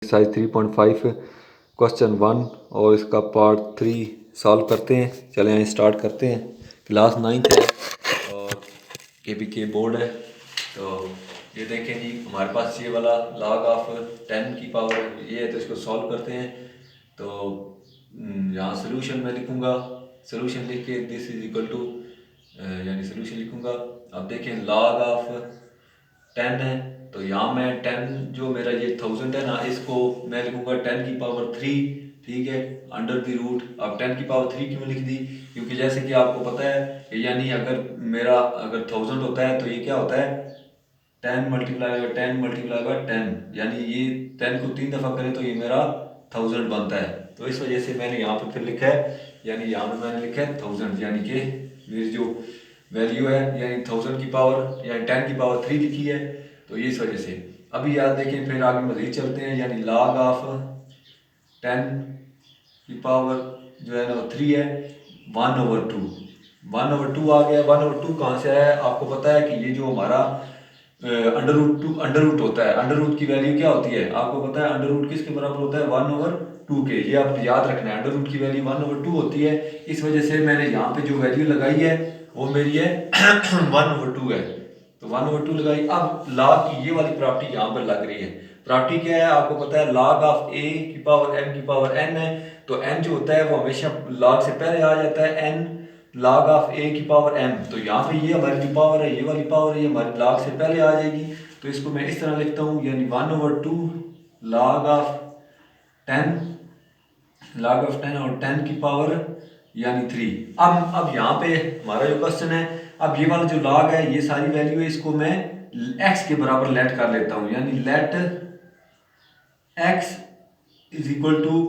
Exercise 3.5 question 1 और इसका part 3 solve करते हैं। चलें यहाँ स्टार्ट करते हैं। क्लास 9th है और के बोर्ड है। तो ये देखें जी, हमारे पास ये वाला log ऑफ 10 की पावर ये है, तो इसको सॉल्व करते हैं। तो यहाँ सोल्यूशन मैं लिखूँगा, सोल्यूशन लिख के दिस इज इक्वल टू यानी सोल्यूशन लिखूँगा। अब देखें log ऑफ 10 है, तो यहाँ मैं 10 जो मेरा ये 1000 है ना, इसको मैं लिखूँगा 10 की पावर 3, ठीक है, अंडर द रूट। अब 10 की पावर 3 क्यों लिख दी? क्योंकि जैसे कि आपको पता है, यानी अगर मेरा 1000 होता है तो ये क्या होता है 10 मल्टीप्लाई बाय 10 मल्टीप्लाई बाय 10, यानी ये 10 को 3 दफ़ा करें तो ये मेरा 1000 बनता है। तो इस वजह से मैंने यहाँ पर फिर लिखा है, यानी यहाँ पर मैंने लिखा है 1000, यानी कि मेरी जो वैल्यू है यानी 1000 की पावर यानी 10 की पावर 3 लिखी है। तो ये इस वजह से अभी याद देखें, फिर आगे मज़ीद चलते हैं। यानी log ऑफ 10 की पावर जो है ना 3 है 1/2, 1/2 आ गया। 1/2 कहाँ से आया है? आपको पता है कि ये जो हमारा अंडर रूट होता है, अंडर रूट की वैल्यू क्या होती है? आपको पता है अंडर रूट किसके बराबर होता है? 1/2 के। ये आप याद रखना है, अंडर रूट की वैल्यू 1/2 होती है। इस वजह से मैंने यहाँ पे जो वैल्यू लगाई है वो मेरी है 1/2 है, तो 1/2 लगाई। अब log की ये वाली प्रॉपर्टी यहाँ पर लग रही है। प्रॉपर्टी क्या है? आपको पता है log ऑफ a की पावर m की पावर n है, तो n जो होता है वो हमेशा log से पहले आ जाता है, n log ऑफ a की पावर m। तो यहाँ पे ये हमारी जो पावर है, ये वाली पावर है, ये हमारी log से पहले आ जाएगी। तो इसको मैं इस तरह लिखता हूँ, यानी 1/2 log ऑफ 10, log ऑफ 10 और 10 की पावर यानी 3। अब यहाँ पे हमारा जो क्वेश्चन है, अब ये वाला जो log है, ये सारी वैल्यू है, इसको मैं x के बराबर लेट कर लेता हूँ, यानी let x is equal to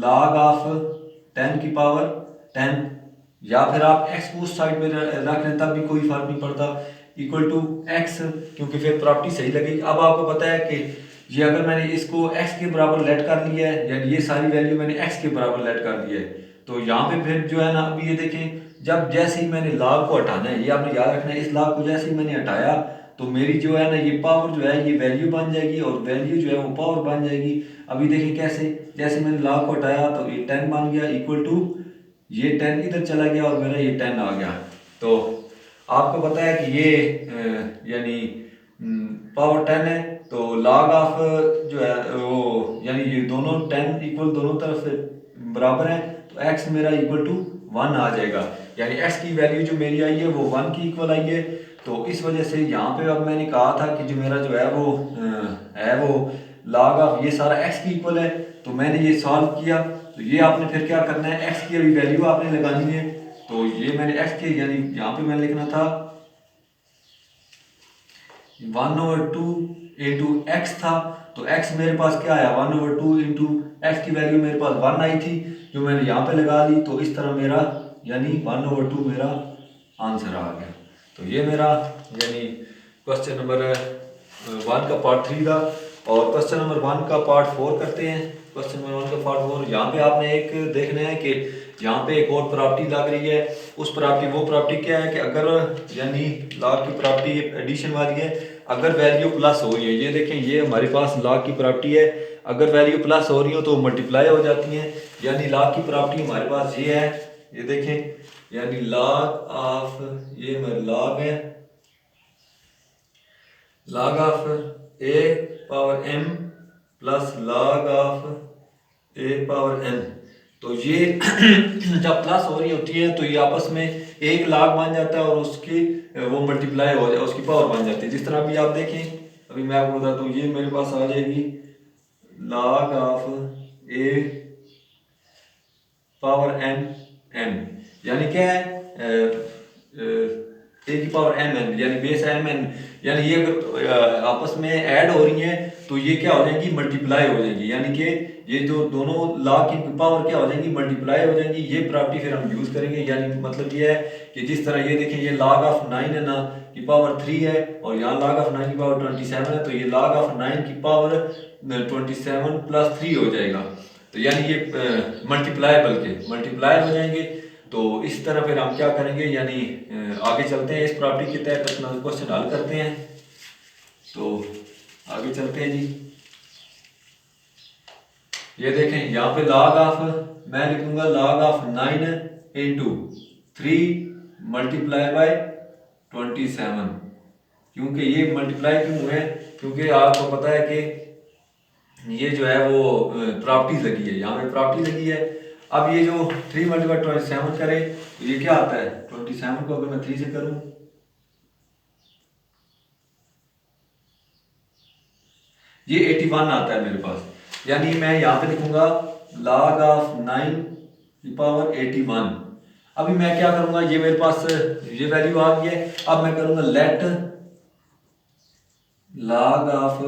log of 10 की पावर 10, या फिर आप x को उस साइड में रख लें तब भी कोई फर्क नहीं पड़ता, इक्वल टू x, क्योंकि फिर प्रॉपर्टी सही लगेगी। अब आपको पता है कि ये अगर मैंने इसको x के बराबर लेट कर लिया है, यानी ये सारी वैल्यू मैंने x के बराबर लेट कर दिया है, तो यहाँ पे फिर जो है ना, अभी ये देखें, जब जैसे ही मैंने log को हटाना है, ये आपने याद रखना है, इस log को जैसे ही मैंने हटाया तो मेरी जो है ना ये पावर जो है ये वैल्यू बन जाएगी, और वैल्यू जो है वो पावर बन जाएगी। अभी देखिए कैसे, जैसे मैंने log को हटाया तो ये 10 बन गया, इक्वल टू ये 10 इधर चला गया और मेरा ये 10 आ गया। तो आपको पता है कि ये यानी पावर 10 है, तो log ऑफ जो है वो यानी ये दोनों 10 इक्वल दोनों तरफ से बराबर है, तो x मेरा इक्वल टू 1 आ जाएगा, यानी x की वैल्यू जो मेरी आई है वो 1 की इक्वल आई है। तो इस वजह से यहाँ पे अब मैंने कहा था कि जो मेरा जो है वो log ऑफ ये सारा x की इक्वल है, तो मैंने ये सॉल्व किया। तो ये आपने फिर क्या करना है, x की अभी वैल्यू आपने लगानी है। तो ये मैंने x के यानी यहाँ पे मैंने लिखना था 1/2 इंटू x था, तो x मेरे पास क्या आया 1/2 इंटू x की वैल्यू मेरे पास 1 आई थी, जो मैंने यहाँ पे लगा ली। तो इस तरह मेरा यानी 1/2 मेरा आंसर आ गया। तो ये मेरा यानी क्वेश्चन नंबर 1 का पार्ट 3 था। और क्वेश्चन नंबर 1 का पार्ट 4 करते हैं। क्वेश्चन नंबर 1 का पार्ट 4, यहाँ पे आपने एक देखना है कि यहाँ पे एक और प्रॉपर्टी लग रही है। उस प्रॉपर्टी वो प्रॉपर्टी क्या है कि अगर यानी log की प्रॉपर्टी एडिशन वाली है, अगर वैल्यू प्लस हो रही है, ये देखें ये हमारे पास log की प्रॉपर्टी है, अगर वैल्यू प्लस हो रही हो तो मल्टीप्लाई हो जाती हैं। यानी log की प्रॉपर्टी हमारे पास ये है, ये देखें, यानी log ऑफ ये log है, log of a power m plus log of a power n। तो ये जब प्लस हो रही होती है तो ये आपस में एक log बन जाता है और उसकी वो मल्टीप्लाई हो जाए, उसकी पावर बन जाती है। जिस तरह अभी आप देखें, अभी मैं आपको बताता हूँ, ये मेरे पास आ जाएगी log of a power n, यानी क्या है ए की पावर एम एन, यानी बेस एम एन, यानी ये अगर आपस में ऐड हो रही हैं तो ये क्या हो जाएंगी, मल्टीप्लाई हो जाएंगी, यानी कि ये जो दोनों log की पावर क्या हो जाएंगी, मल्टीप्लाई हो जाएंगी। ये प्रॉपर्टी फिर हम यूज़ करेंगे। यानी मतलब ये है कि जिस तरह ये देखें, ये log ऑफ 9 है ना की पावर 3 है, और यहाँ log ऑफ 9 की पावर 27 है, तो ये log ऑफ 9 की पावर 27 प्लस 3 हो जाएगा। तो यानी ये मल्टीप्लाई हो जाएंगे। तो इस तरह फिर हम क्या करेंगे, यानी आगे चलते हैं, इस प्रॉपर्टी के तहत अपना क्वेश्चन हल करते हैं। तो आगे चलते हैं जी। ये देखें यहाँ पे log ऑफ मैं लिखूंगा log of 9 into 3 multiply by 27। क्योंकि ये मल्टीप्लाई क्यों है, क्योंकि आपको पता है कि ये जो है वो प्रॉपर्टीज लगी है, यहाँ पे प्रॉपर्टी लगी है। अब ये जो 3 मल्टीप्लाई 27 करें तो ये क्या आता है, 27 को अगर मैं 3 से करूं ये 81 आता है मेरे पास। यानी मैं यहाँ पे लिखूंगा log ऑफ 9 की पावर 81। अभी मैं क्या करूंगा, ये मेरे पास ये वैल्यू आ गई है। अब मैं करूंगा let log of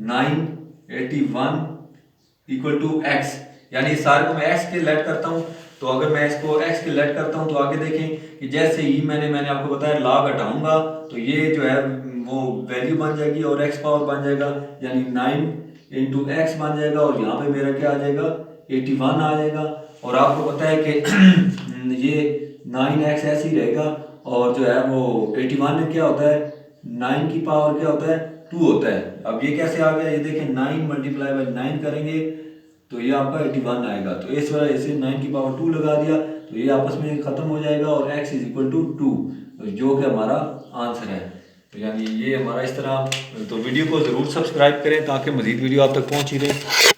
981 equal to x। यानी सारे को मैं x के लेट करता हूं, तो अगर मैं इसको x के लेट करता हूं तो आगे देखें कि जैसे ही मैंने आपको बताया log हटाऊंगा तो ये जो है वो वैल्यू बन जाएगी और x पावर बन जाएगा, यानी 9 इंटू एक्स बन जाएगा और यहाँ पे मेरा क्या आ जाएगा 81 आ जाएगा। और आपको पता है कि ये 9x ऐसे ही रहेगा और जो है वो 81 में क्या होता है 9 की पावर क्या होता है 2 होता है। अब ये कैसे आ गया, ये देखें 9 मल्टीप्लाई बाई 9 करेंगे तो ये आपका 81 आएगा। तो इस वजह से 9 की पावर 2 लगा दिया तो ये आपस में खत्म हो जाएगा और x इज इक्वल टू 2, जो कि हमारा आंसर है। तो यानी ये हमारा इस तरह। तो वीडियो को ज़रूर सब्सक्राइब करें ताकि मज़ीद वीडियो आप तक पहुँच ही रहे।